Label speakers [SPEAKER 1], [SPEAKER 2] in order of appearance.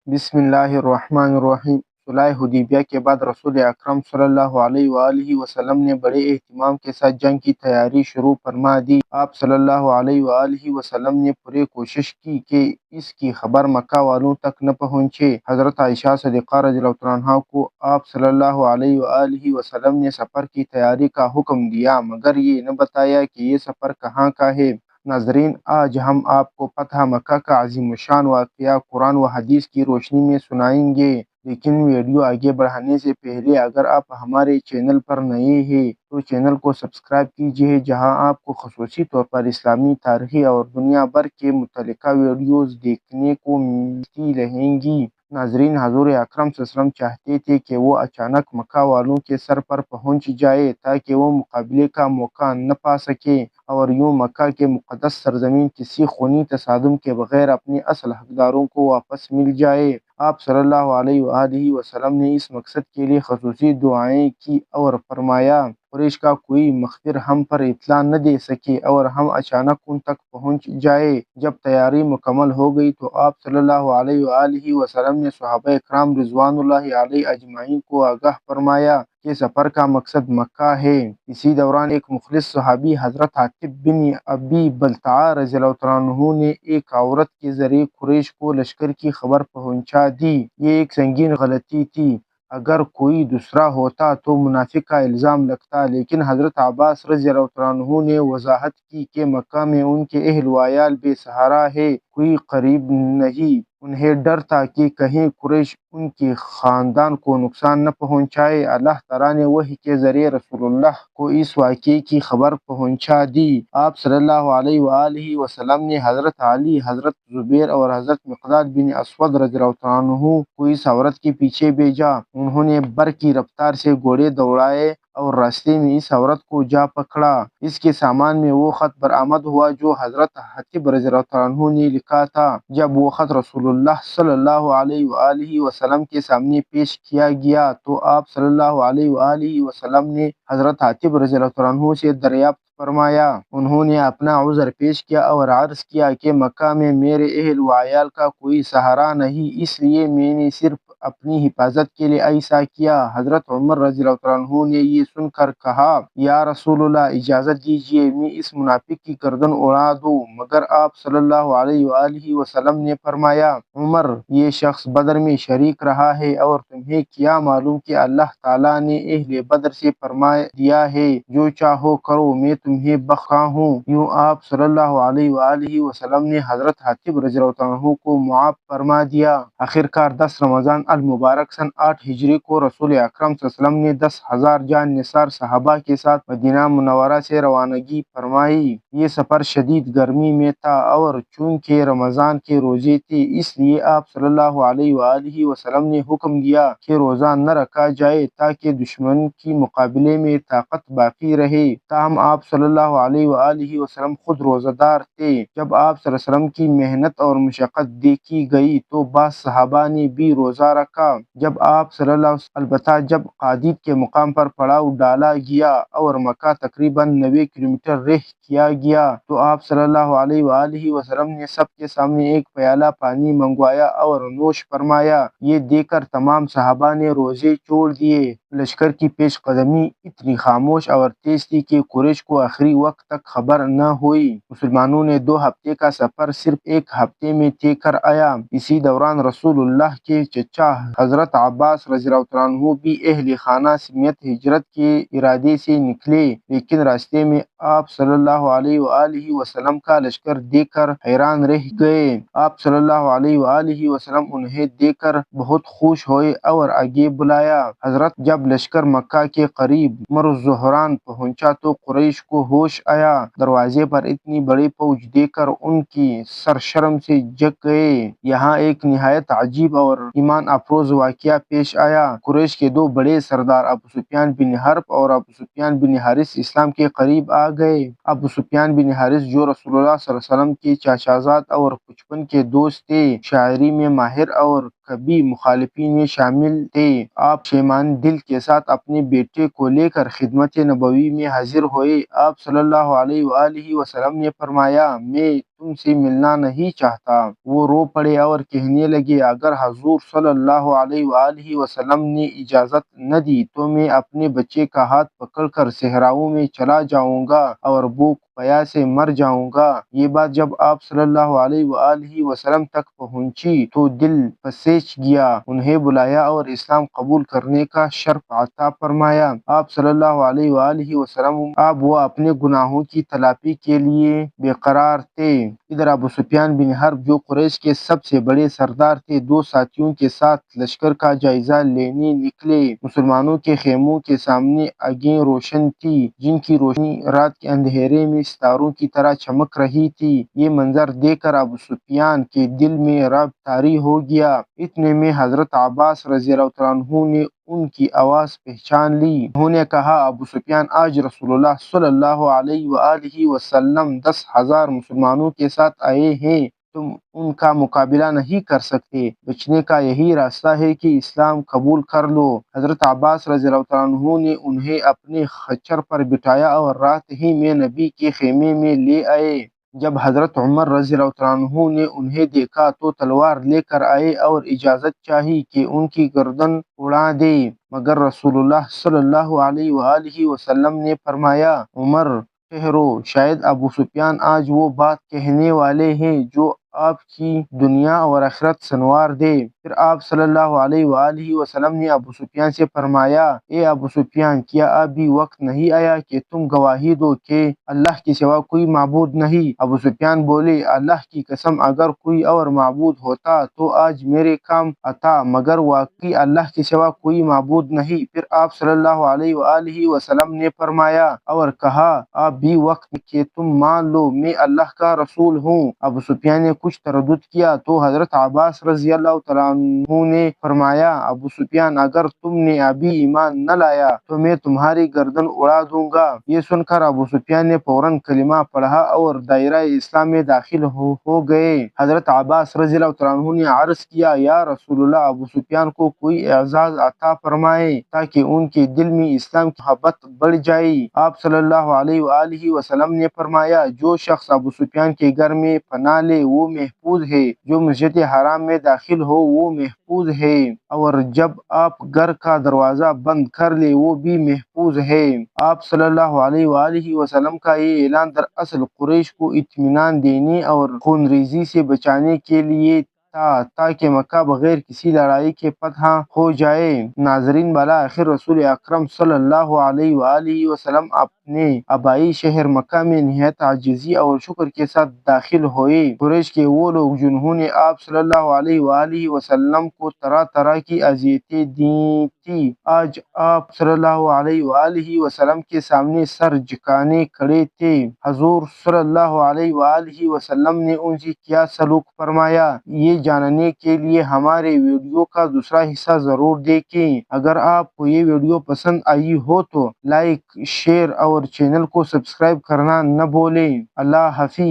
[SPEAKER 1] بسم اللہ الرحمن الرحیم۔ صلح حدیبیہ کے بعد رسول اکرم صلی اللہ علیہ وآلہ وسلم نے بڑے اہتمام کے ساتھ جنگ کی تیاری شروع فرما دی۔ آپ صلی اللہ علیہ وآلہ وسلم نے پوری کوشش کی کہ اس کی خبر مکہ والوں تک نہ پہنچے۔ حضرت عائشہ صدیقہ رضی اللہ عنہا کو آپ صلی اللہ علیہ وآلہ وسلم نے سفر کی تیاری کا حکم دیا، مگر یہ نہ بتایا کہ یہ سفر کہاں کا ہے۔ ناظرین، آج ہم آپ کو فتح مکہ کا عظیم الشان واقعہ قرآن و حدیث کی روشنی میں سنائیں گے، لیکن ویڈیو آگے بڑھانے سے پہلے اگر آپ ہمارے چینل پر نئے ہیں تو چینل کو سبسکرائب کیجیے، جہاں آپ کو خصوصی طور پر اسلامی تاریخ اور دنیا بھر کے متعلقہ ویڈیوز دیکھنے کو ملتی رہیں گی۔ ناظرین، حضور اکرم صلی اللہ علیہ وسلم چاہتے تھے کہ وہ اچانک مکہ والوں کے سر پر پہنچ جائے تاکہ وہ مقابلے کا موقع نہ پا سکے اور یوں مکہ کے مقدس سرزمین کسی خونی تصادم کے بغیر اپنے اصل حقداروں کو واپس مل جائے۔ آپ صلی اللہ علیہ وآلہ وسلم نے اس مقصد کے لیے خصوصی دعائیں کی اور فرمایا، قریش کا کوئی مخبر ہم پر اطلاع نہ دے سکے اور ہم اچانک ان تک پہنچ جائے۔ جب تیاری مکمل ہو گئی تو آپ صلی اللہ علیہ وآلہ وسلم نے صحابہ کرام رضوان اللہ علیہ اجمعین کو آگاہ فرمایا کہ سفر کا مقصد مکہ ہے۔ اسی دوران ایک مخلص صحابی حضرت عاطف بن ابی بلتعہ رضی اللہ عنہ نے ایک عورت کے ذریعے قریش کو لشکر کی خبر پہنچا دی۔ یہ ایک سنگین غلطی تھی۔ اگر کوئی دوسرا ہوتا تو منافق کا الزام لگتا، لیکن حضرت عباس رضی اللہ عنہ نے وضاحت کی کہ مکہ میں ان کے اہل وعیال بے سہارا ہے، کوئی قریب نہیں۔ انہیں ڈر تھا کہ کہیں قریش ان کے خاندان کو نقصان نہ پہنچائے۔ اللہ تعالیٰ نے وحی کے ذریعے رسول اللہ کو اس واقعے کی خبر پہنچا دی۔ آپ صلی اللہ علیہ وآلہ وسلم نے حضرت علی، حضرت زبیر اور حضرت مقداد بن اسود رضی اللہ عنہ کو اس عورت کے پیچھے بھیجا۔ انہوں نے برق کی رفتار سے گھوڑے دوڑائے اور راستے میں اس عورت کو جا پکڑا۔ اس کے سامان میں وہ خط برآمد ہوا جو حضرت حاتب رضی اللہ عنہ نے لکھا تھا۔ جب وہ خط رسول اللہ صلی اللہ علیہ وآلہ وسلم کے سامنے پیش کیا گیا تو آپ صلی اللہ علیہ وآلہ وسلم نے حضرت حاتب رضی اللہ عنہ سے دریافت فرمایا۔ انہوں نے اپنا عذر پیش کیا اور عرض کیا کہ مکہ میں میرے اہل وعیال کا کوئی سہارا نہیں، اس لیے میں نے صرف اپنی حفاظت کے لیے ایسا کیا۔ حضرت عمر رضی اللہ عنہ نے یہ سن کر کہا، یا رسول اللہ، اجازت دیجیے میں اس منافق کی گردن اڑا دوں، مگر آپ صلی اللہ علیہ وآلہ وسلم نے فرمایا، عمر، یہ شخص بدر میں شریک رہا ہے اور تمہیں کیا معلوم کہ اللہ تعالیٰ نے اہل بدر سے فرما دیا ہے، جو چاہو کرو، میں تمہیں بخشتا ہوں۔ یوں آپ صلی اللہ علیہ وآلہ وسلم نے حضرت حاتب رضی اللہ عنہ کو معاف فرما دیا۔ آخرکار 10 رمضان المبارک سن 8 ہجری کو رسول اکرم صلی اللہ علیہ وسلم نے 10,000 جان نثار صحابہ کے ساتھ مدینہ منورہ سے روانگی فرمائی۔ یہ سفر شدید گرمی میں تھا اور چونکہ رمضان کے روزے تھے، اس لیے آپ صلی اللہ علیہ وآلہ وسلم نے حکم دیا کہ روزہ نہ رکھا جائے تاکہ دشمن کی مقابلے میں طاقت باقی رہے۔ تاہم آپ صلی اللہ علیہ وآلہ وسلم خود روزہ دار تھے۔ جب آپ صلی اللہ علیہ وسلم کی محنت اور مشقت دیکھی گئی تو بعض صحابہ نے بھی روزہ رکھا۔ جب آپ صلی اللہ علیہ وسلم البتہ جب قادید کے مقام پر پڑاؤ ڈالا گیا اور مکہ تقریباً 90 کلومیٹر رہ کیا گیا تو آپ صلی اللہ علیہ وآلہ وسلم نے سب کے سامنے ایک پیالہ پانی منگوایا اور نوش فرمایا۔ یہ دیکھ کر تمام صحابہ نے روزے چھوڑ دیے۔ لشکر کی پیش قدمی اتنی خاموش اور تیز تھی کہ قریش کو آخری وقت تک خبر نہ ہوئی۔ مسلمانوں نے 2 ہفتے کا سفر صرف 1 ہفتے میں طے کر آیا۔ اسی دوران رسول اللہ کے چچا حضرت عباس رضی اللہ عنہ بھی اہل خانہ سمیت ہجرت کے ارادے سے نکلے، لیکن راستے میں آپ صلی اللہ علیہ وآلہ وسلم کا لشکر دیکھ کر حیران رہ گئے۔ آپ صلی اللہ علیہ وآلہ وسلم انہیں دیکھ کر بہت خوش ہوئے اور آگے بلایا۔ حضرت جب لشکر مکہ کے قریب مرزہران پہنچا تو قریش کو ہوش آیا۔ دروازے پر اتنی بڑی فوج دیکھ کر ان کی سر شرم سے جھک گئے۔ یہاں ایک نہایت عجیب اور ایمان افروز واقعہ پیش آیا۔ قریش کے 2 بڑے سردار ابو سفیان بن حرب اور ابو سفیان بن حارث اسلام کے قریب آ گئے۔ ابو سفیان بن حارث جو رسول اللہ صلی اللہ علیہ وسلم کے چاچا زاد اور بچپن کے دوست تھے، شاعری میں ماہر اور کبھی مخالفین میں شامل تھے۔ آپ پشیمان دل کے ساتھ اپنے بیٹے کو لے کر خدمت نبوی میں حاضر ہوئے۔ آپ صلی اللہ علیہ وآلہ وسلم نے فرمایا، میں تم سے ملنا نہیں چاہتا۔ وہ رو پڑے اور کہنے لگے اگر حضور صلی اللہ علیہ وآلہ وسلم نے اجازت نہ دی تو میں اپنے بچے کا ہاتھ پکڑ کر صحراؤں میں چلا جاؤں گا اور بھوک پیاس سے مر جاؤں گا۔ یہ بات جب آپ صلی اللہ علیہ وآلہ وسلم تک پہنچی تو دل پسیج گیا، انہیں بلایا اور اسلام قبول کرنے کا شرف عطا فرمایا۔ آپ صلی اللہ علیہ وآلہ وسلم اب وہ اپنے گناہوں کی تلافی کے لیے بے قرار تھے۔ ادھر ابو سفیان بن حرب جو قریش کے سب سے بڑے سردار تھے، دو ساتھیوں کے ساتھ لشکر کا جائزہ لینے نکلے۔ مسلمانوں کے خیموں کے سامنے آگیں روشن تھی، جن کی روشنی رات کے اندھیرے میں ستاروں کی طرح چمک رہی تھی۔ یہ منظر دیکھ کر ابو سفیان کے دل میں رعب طاری ہو گیا۔ اتنے میں حضرت عباس رضی اللہ عنہ نے ان کی آواز پہچان لی۔ انہوں نے کہا ابو سفیان آج رسول اللہ صلی اللہ علیہ وآلہ وسلم 10,000 مسلمانوں کے ساتھ آئے ہیں، تم ان کا مقابلہ نہیں کر سکتے، بچنے کا یہی راستہ ہے کہ اسلام قبول کر لو۔ حضرت عباس رضی اللہ عنہ نے انہیں اپنے خچر پر بٹھایا اور رات ہی میں نبی کے خیمے میں لے آئے۔ جب حضرت عمر رضی اللہ عنہ نے انہیں دیکھا تو تلوار لے کر آئے اور اجازت چاہی کہ ان کی گردن اڑا دے، مگر رسول اللہ صلی اللہ علیہ وآلہ وسلم نے فرمایا عمر ٹھہرو، شاید ابو سفیان آج وہ بات کہنے والے ہیں جو آپ کی دنیا اور آخرت سنوار دے۔ پھر آپ صلی اللہ علیہ وآلہ وسلم نے ابو سفیان سے فرمایا اے ابو سفیان، کیا ابھی وقت نہیں آیا کہ تم گواہی دو کہ اللہ کے سوا کوئی معبود نہیں؟ ابو سفیان بولے اللہ کی قسم اگر کوئی اور معبود ہوتا تو آج میرے کام آتا، مگر واقعی اللہ کے سوا کوئی معبود نہیں۔ پھر آپ صلی اللہ علیہ وآلہ وسلم نے فرمایا اور کہا اب بھی وقت کہ تم مان لو میں اللہ کا رسول ہوں۔ ابو سفیان نے کچھ تردد کیا تو حضرت عباس رضی اللہ تعالیٰ عنہ نے فرمایا ابو سفیان اگر تم نے ابھی ایمان نہ لایا تو میں تمہاری گردن اڑا دوں گا۔ یہ سن کر ابو سفیان نے فوراً کلمہ پڑھا اور دائرہ اسلام میں داخل ہو گئے۔ حضرت عباس رضی اللہ تعالیٰ عنہ نے عرض کیا یا رسول اللہ، ابو سفیان کو کوئی اعزاز عطا فرمائے تاکہ ان کے دل میں اسلام کی محبت بڑھ جائے۔ آپ صلی اللہ علیہ وآلہ وسلم نے فرمایا جو شخص ابو سفیان کے گھر میں پناہ لے وہ محفوظ ہے، جو مسجد حرام میں داخل ہو وہ محفوظ ہے، اور جب آپ گھر کا دروازہ بند کر لے وہ بھی محفوظ ہے۔ آپ صلی اللہ علیہ وآلہ وسلم کا یہ اعلان دراصل قریش کو اطمینان دینے اور خون ریزی سے بچانے کے لیے تھا تاکہ مکہ بغیر کسی لڑائی کے فتح ہو جائے۔ ناظرین، بالآخر رسول اکرم صلی اللہ علیہ وآلہ وسلم اپنے آبائی شہر مکہ میں نہایت عاجزی اور شکر کے ساتھ داخل ہوئے۔ قریش کے وہ لوگ جنہوں نے آپ صلی اللہ علیہ وآلہ وسلم کو طرح طرح کی اذیتیں دی تھی، آج آپ صلی اللہ علیہ وآلہ وسلم کے سامنے سر جھکانے کھڑے تھے۔ حضور صلی اللہ علیہ وآلہ وسلم نے ان سے کیا سلوک فرمایا، یہ جاننے کے لیے ہمارے ویڈیو کا دوسرا حصہ ضرور دیکھیں۔ اگر آپ کو یہ ویڈیو پسند آئی ہو تو لائک، شیئر اور چینل کو سبسکرائب کرنا نہ بھولیں۔ اللہ حافظ۔